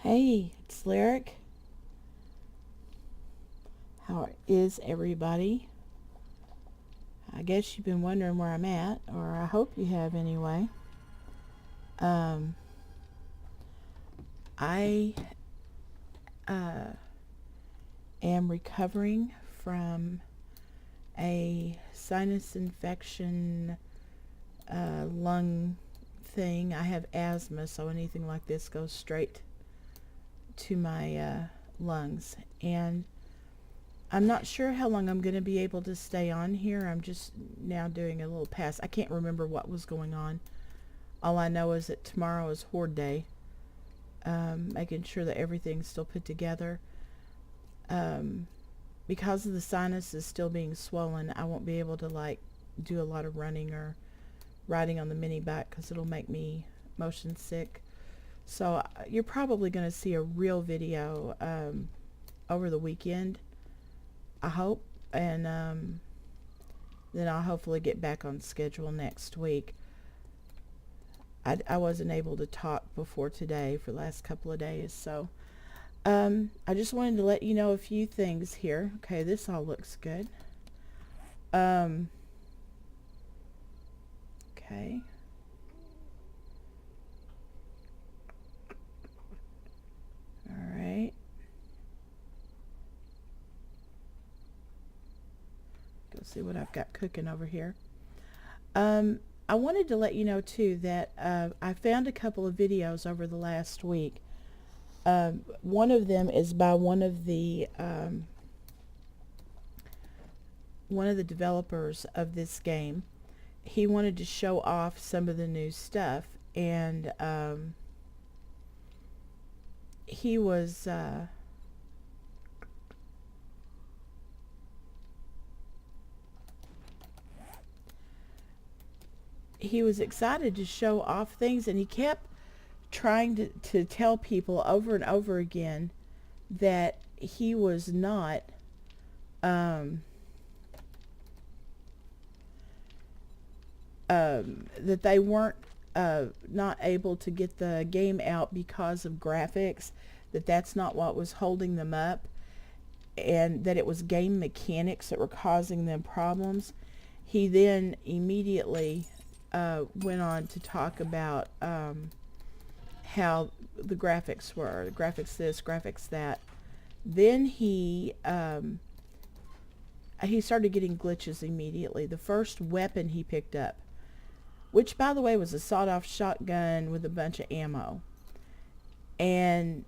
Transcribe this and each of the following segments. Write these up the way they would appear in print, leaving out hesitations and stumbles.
Hey, it's Lyric. How is everybody? I guess you've been wondering where I'm at, or I hope you have anyway. Um, I uh, am recovering from a sinus infection, lung thing. I have asthma, so anything like this goes straight to my lungs. And I'm not sure how long I'm going to be able to stay on here. I'm just now doing a little pass. I can't remember what was going on. All I know is that tomorrow is Horde Day. Making sure that everything's still put together. Um, because of the sinuses still being swollen, I won't be able to do a lot of running or riding on the mini bike because it'll make me motion sick. So you're probably going to see a real video over the weekend, I hope, and then I'll hopefully get back on schedule next week. I wasn't able to talk before today for the last couple of days, so I just wanted to let you know a few things here. Okay, this all looks good. Okay. All right. Go see what I've got cooking over here. I wanted to let you know too that I found a couple of videos over the last week. One of them is by one of the developers of this game. He wanted to show off some of the new stuff, and he was excited to show off things, and he kept trying to tell people over and over again that he was not that they weren't not able to get the game out because of graphics, that's not what was holding them up, and that it was game mechanics that were causing them problems. He then immediately went on to talk about how the graphics were, graphics this, graphics that. Then he started getting glitches immediately. The first weapon he picked up, which by the way was a sawed-off shotgun with a bunch of ammo, and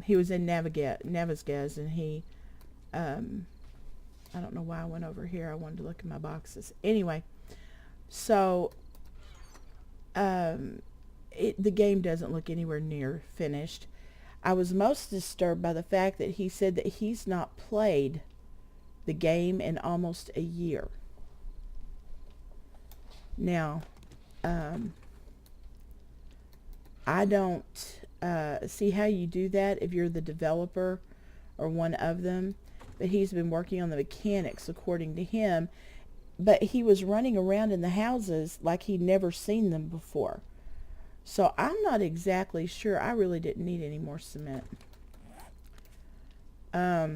he was in Navasgaz, and he I don't know why I went over here. I wanted to look at my boxes. Anyway, so the game doesn't look anywhere near finished. I was most disturbed by the fact that he said that he's not played the game in almost a year. Now, I don't see how you do that if you're the developer or one of them, but he's been working on the mechanics according to him, but he was running around in the houses like he'd never seen them before. So I'm not exactly sure. I really didn't need any more cement. How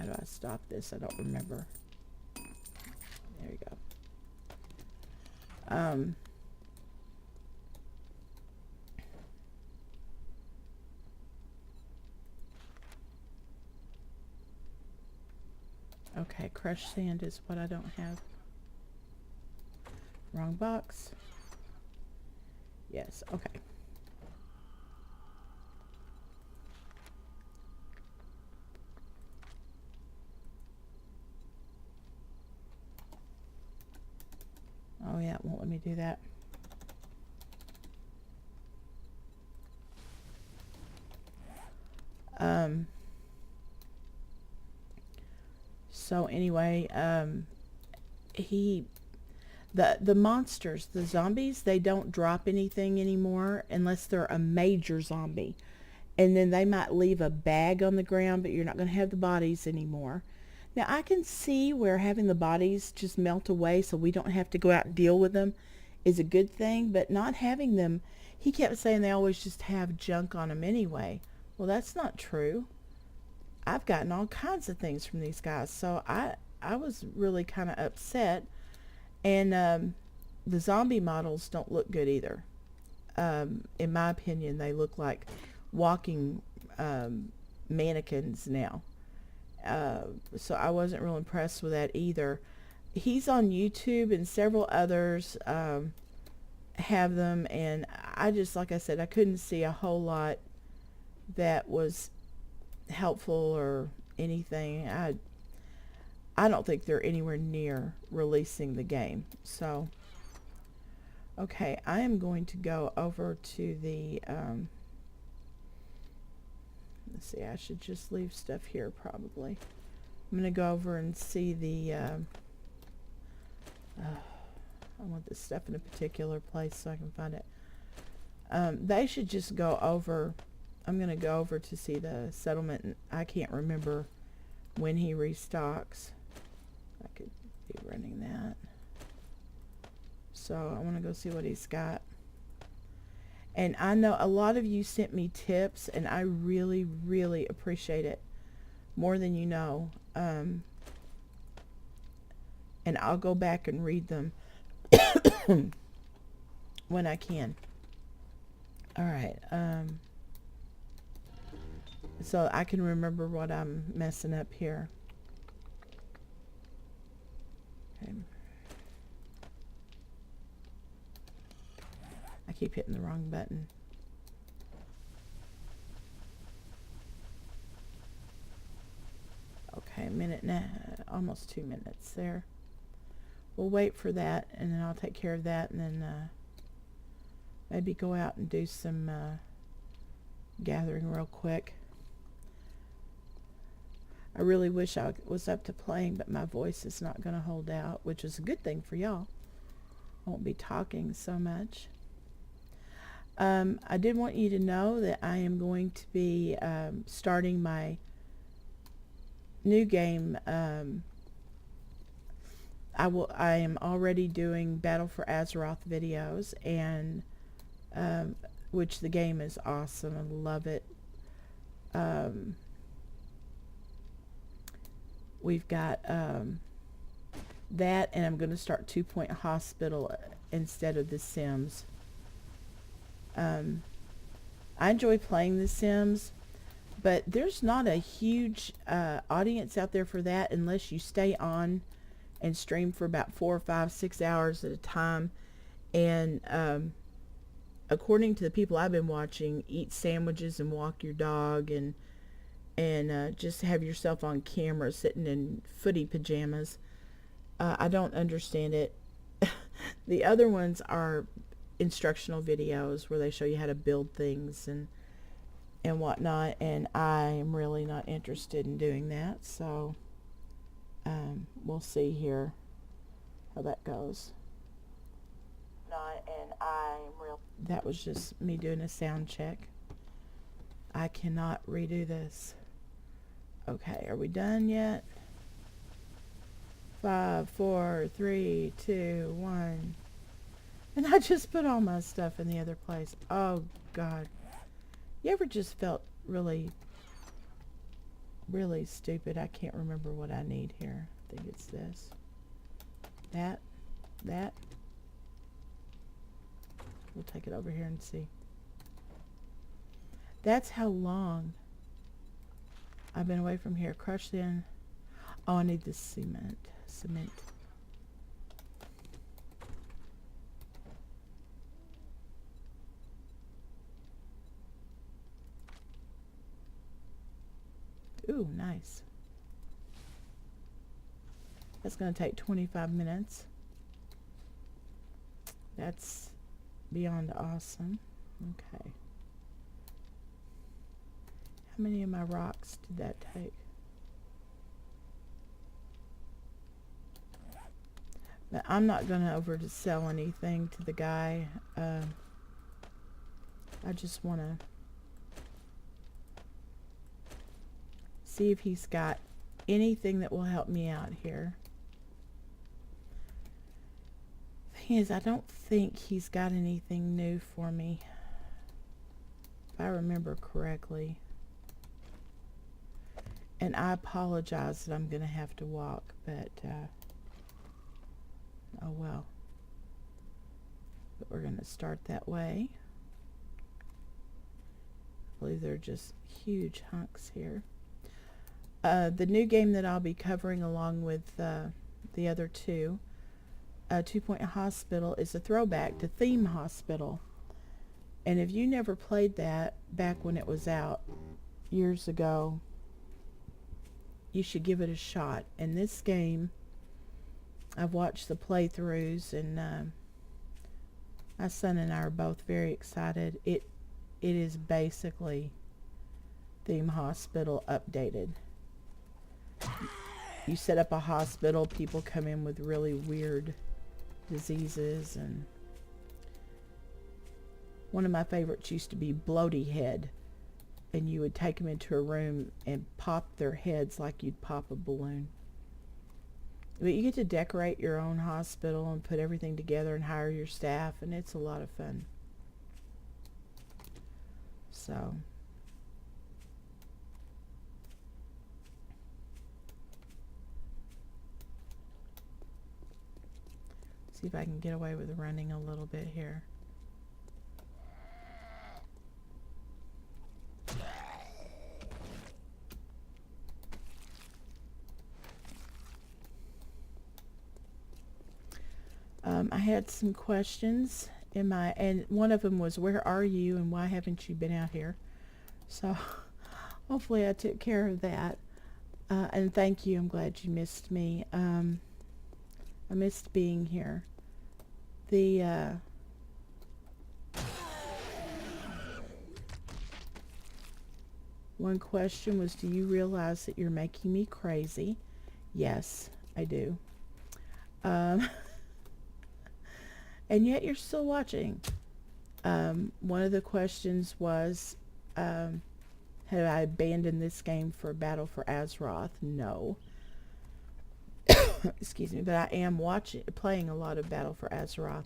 do I stop this? I don't remember. There you go. Okay, crushed sand is what I don't have. Wrong box. Yes, okay. Oh yeah, it won't let me do that. So anyway, the monsters, the zombies, they don't drop anything anymore unless they're a major zombie. And then they might leave a bag on the ground, but you're not going to have the bodies anymore. Now, I can see where having the bodies just melt away so we don't have to go out and deal with them is a good thing, but not having them, he kept saying they always just have junk on them anyway. Well, that's not true. I've gotten all kinds of things from these guys, so I was really kind of upset. And the zombie models don't look good either. In my opinion, they look like walking mannequins now. So I wasn't real impressed with that either. He's on YouTube, and several others have them, and I just, like I said, I couldn't see a whole lot that was helpful or anything. I don't think they're anywhere near releasing the game. So, okay, I am going to go over to the, let's see, I should just leave stuff here probably. I'm going to go over and see the, I want this stuff in a particular place so I can find it. They should just go over, I'm going to go over to see the settlement, and I can't remember when he restocks. I could be running that. So I want to go see what he's got. And I know a lot of you sent me tips, and I really, really appreciate it. More than you know. And I'll go back and read them when I can. Alright. So I can remember what I'm messing up here. Okay. I keep hitting the wrong button. Okay, a minute now, almost 2 minutes there. We'll wait for that, and then I'll take care of that, and then maybe go out and do some gathering real quick. I really wish I was up to playing, but my voice is not going to hold out, which is a good thing for y'all. I won't be talking so much. I did want you to know that I am going to be starting my new game. I am already doing Battle for Azeroth videos, and which the game is awesome. I love it. We've got that, and I'm going to start 2 Point Hospital instead of The Sims. I enjoy playing The Sims, but there's not a huge audience out there for that unless you stay on and stream for about 4, 5, 6 hours at a time. And according to the people I've been watching, eat sandwiches and walk your dog, and just have yourself on camera sitting in footy pajamas. I don't understand it. The other ones are instructional videos where they show you how to build things and whatnot, and I am really not interested in doing that. So we'll see here how that goes. That was just me doing a sound check. I cannot redo this. Okay, are we done yet? 5, 4, 3, 2, 1. And I just put all my stuff in the other place. Oh, God. You ever just felt really, really stupid? I can't remember what I need here. I think it's this. That. We'll take it over here and see. That's how long I've been away from here. Crushed in. Oh, I need this cement. Ooh, nice. That's going to take 25 minutes. That's beyond awesome. Okay. How many of my rocks did that take? But I'm not going to over to sell anything to the guy. I just want to see if he's got anything that will help me out here. thing is, I don't think he's got anything new for me, if I remember correctly. And I apologize that I'm going to have to walk, but, oh well. But we're going to start that way. I believe they're just huge hunks here. The new game that I'll be covering along with the other two, 2 Point Hospital, is a throwback to Theme Hospital. And if you never played that back when it was out years ago, you should give it a shot. And this game, I've watched the playthroughs, and my son and I are both very excited. It is basically Theme Hospital updated. You set up a hospital, people come in with really weird diseases, and one of my favorites used to be Bloaty Head, and you would take them into a room and pop their heads like you'd pop a balloon. But you get to decorate your own hospital and put everything together and hire your staff, and it's a lot of fun. So see if I can get away with running a little bit here. I had some questions and one of them was, where are you and why haven't you been out here? So hopefully I took care of that. And thank you. I'm glad you missed me. I missed being here. The one question was, do you realize that you're making me crazy? Yes, I do. And yet you're still watching. One of the questions was, have I abandoned this game for Battle for Azeroth? No. Excuse me, but I am playing a lot of Battle for Azeroth.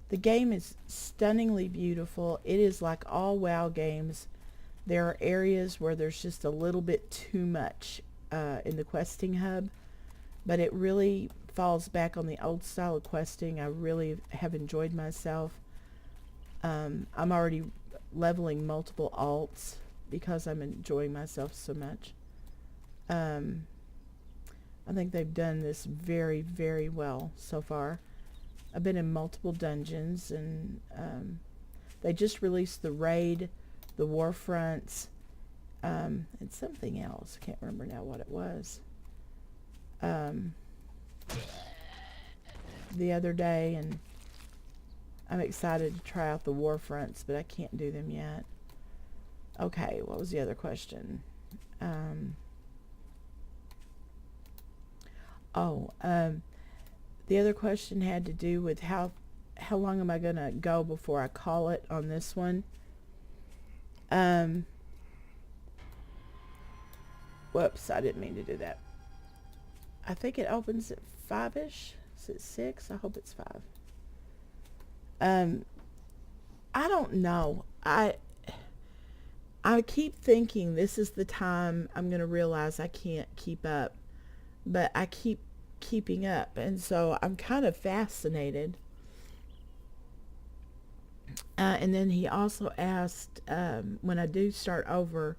The game is stunningly beautiful. It is like all WoW games. There are areas where there's just a little bit too much in the questing hub, but it really falls back on the old style of questing. I really have enjoyed myself. I'm already leveling multiple alts because I'm enjoying myself so much. I think they've done this very, very well so far. I've been in multiple dungeons, and they just released the raid, the war fronts, and something else. I can't remember now what it was. The other day, and I'm excited to try out the war fronts, but I can't do them yet. Okay, what was the other question? The other question had to do with how long am I going to go before I call it on this one. Whoops, I didn't mean to do that. I think it opens at 5-ish. Is it 6? I hope it's 5. I don't know. I keep thinking this is the time I'm going to realize I can't keep up. But I keep keeping up. And so I'm kind of fascinated. And then he also asked, when I do start over,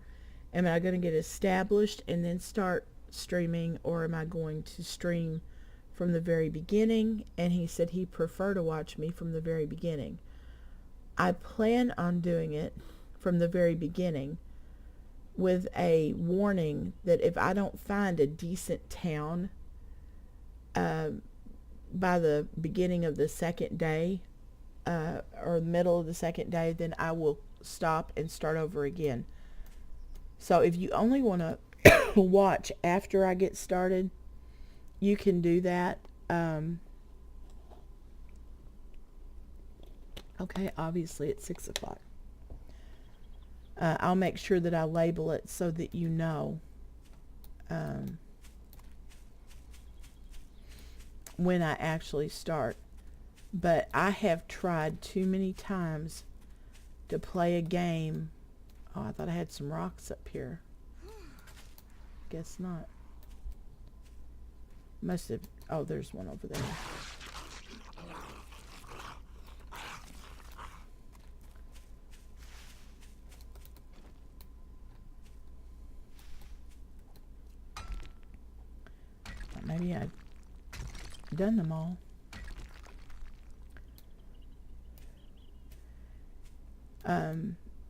am I going to get established and then start streaming, or am I going to stream from the very beginning? And he said he'd prefer to watch me from the very beginning. I plan on doing it from the very beginning, with a warning that if I don't find a decent town by the beginning of the second day, or middle of the second day, then I will stop and start over again. So if you only want to watch after I get started, you can do that. Okay, obviously it's 6 o'clock. I'll make sure that I label it so that you know when I actually start. But I have tried too many times to play a game. Oh, I thought I had some rocks up here. Guess not. Must have. Oh, there's one over there. Maybe I've done them all.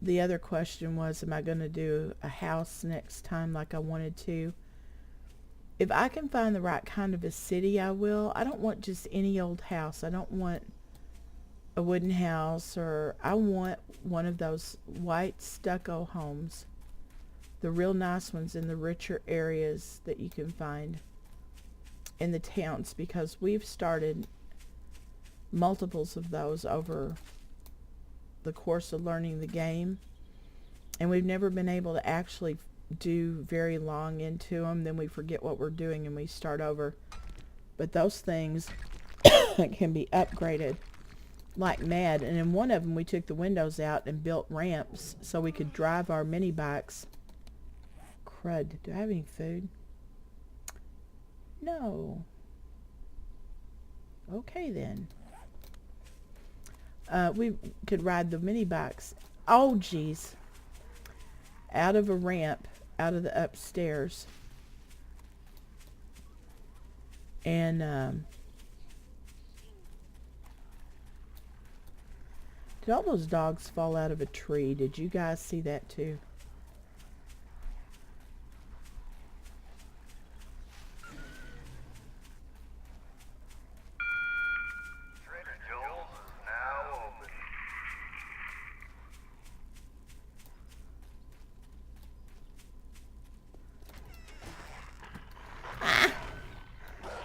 The other question was, am I going to do a house next time like I wanted to? If I can find the right kind of a city, I will. I don't want just any old house. I don't want a wooden house, or I want one of those white stucco homes, the real nice ones in the richer areas that you can find in the towns, because we've started multiples of those over the course of learning the game, and we've never been able to actually do very long into them. Then we forget what we're doing and we start over. But those things can be upgraded like mad. And in one of them we took the windows out and built ramps so we could drive our mini bikes. Crud, do I have any food? No. Okay then. We could ride the mini bikes. Oh geez. Out of a ramp, out of the upstairs. And did all those dogs fall out of a tree? Did you guys see that too?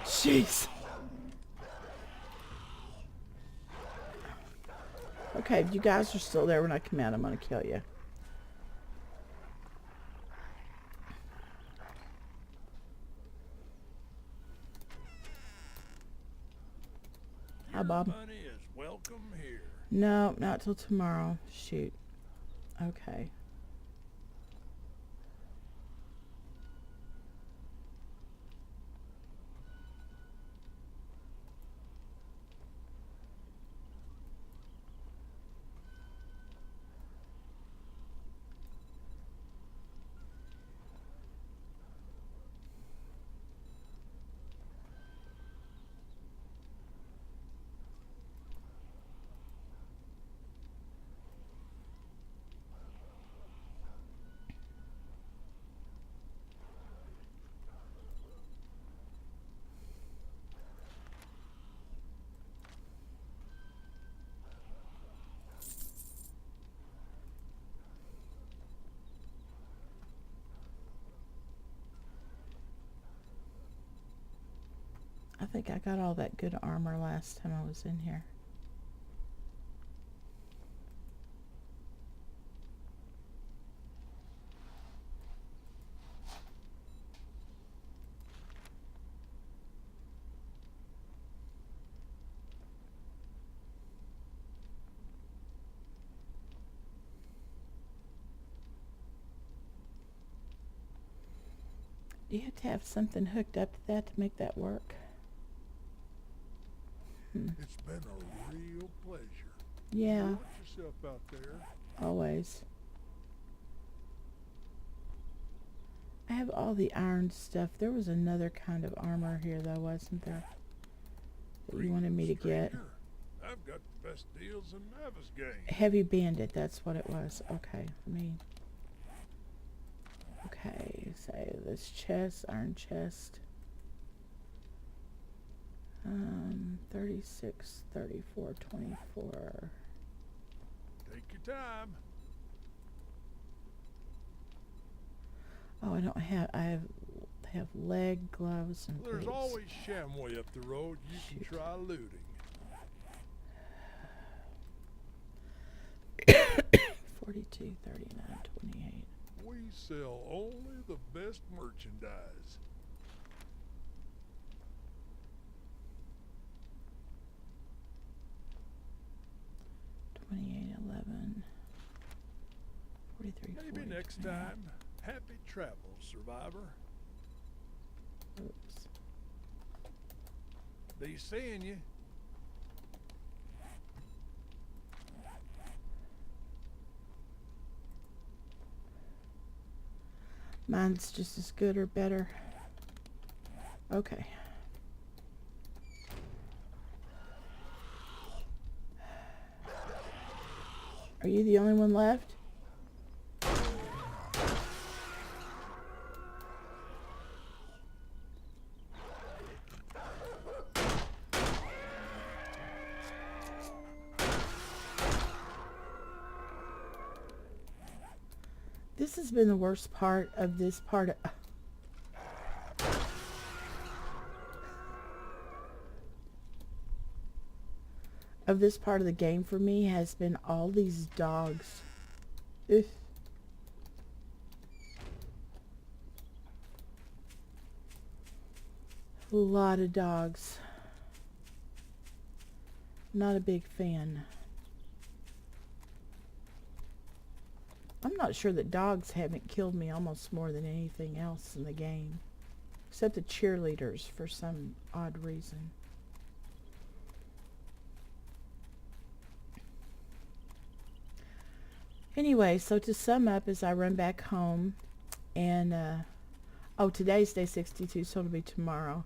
Jeez. Okay, if you guys are still there when I come out, I'm going to kill you. Hi, Bob. Money is welcome here. No, not till tomorrow. Shoot. Okay. I think I got all that good armor last time I was in here. Do you have to have something hooked up to that to make that work? It's been a real pleasure. Yeah. Watch yourself out there. Always. I have all the iron stuff. There was another kind of armor here, though, wasn't there? That you wanted me to get. I've got the best deals in Navisgate. Heavy Bandit, that's what it was. Okay, let me... Okay, say this chest, iron chest. 36, 34, 24. Take your time. Oh, I have leg gloves and There's boots. always Shamway up the road. You Shoot. can try looting. 42, 39, 28. We sell only the best merchandise. Maybe next time. Happy travels, survivor. Oops. Be seeing you. Mine's just as good or better. Okay. Are you the only one left? This has been the worst part of this part of this part of the game for me has been all these dogs. Ugh. A lot of dogs. Not a big fan. I'm not sure that dogs haven't killed me almost more than anything else in the game. Except the cheerleaders for some odd reason. Anyway, so to sum up as I run back home and oh, today's day 62, so it'll be tomorrow.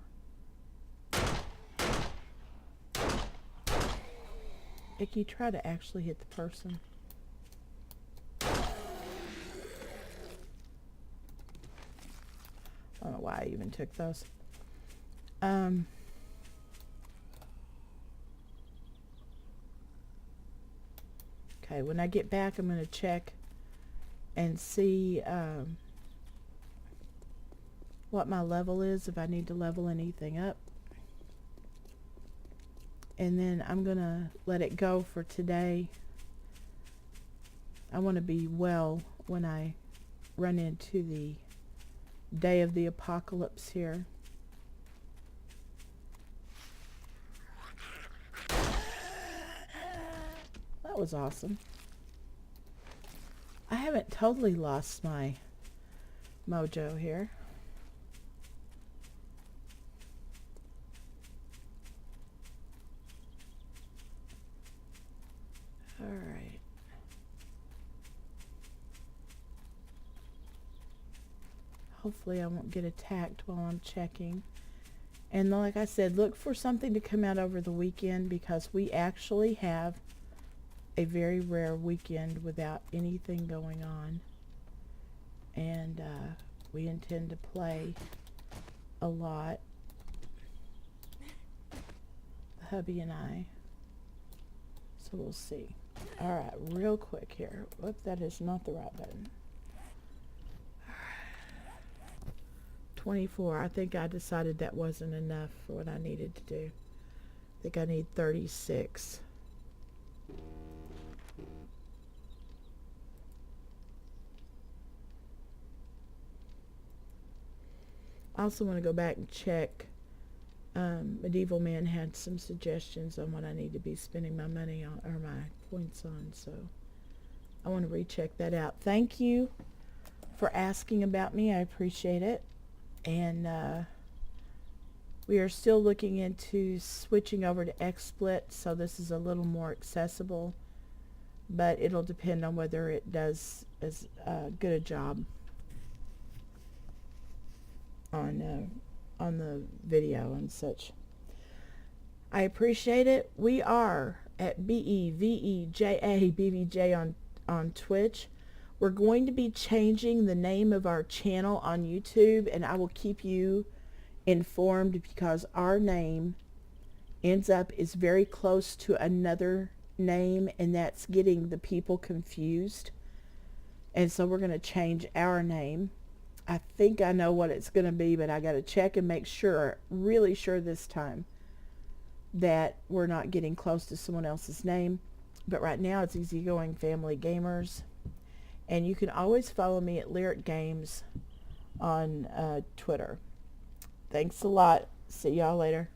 Icky, try to actually hit the person. I don't know why I even took those. Okay, when I get back, I'm going to check and see what my level is, if I need to level anything up. And then I'm going to let it go for today. I want to be well when I run into the day of the apocalypse here. That was awesome. I haven't totally lost my mojo here. All right. Hopefully I won't get attacked while I'm checking. And like I said, look for something to come out over the weekend, because we actually have a very rare weekend without anything going on. And we intend to play a lot, the hubby and I. So we'll see. All right, real quick here. Whoop, that is not the right button. 24. I think I decided that wasn't enough for what I needed to do. I think I need 36. I also want to go back and check. Medieval Man had some suggestions on what I need to be spending my money on, or my points on, so I want to recheck that out. Thank you for asking about me. I appreciate it. And we are still looking into switching over to XSplit, so this is a little more accessible, but it'll depend on whether it does as good a job on the video and such. I appreciate it. We are at BEVEJA on Twitch. We're going to be changing the name of our channel on YouTube, and I will keep you informed, because our name is very close to another name, and that's getting the people confused. And so we're going to change our name. I think I know what it's going to be, but I got to check and make sure, really sure this time, that we're not getting close to someone else's name. But right now it's Easygoing Family Gamers. And you can always follow me at Lyric Games on Twitter. Thanks a lot. See y'all later.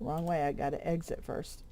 Wrong way. I got to exit first.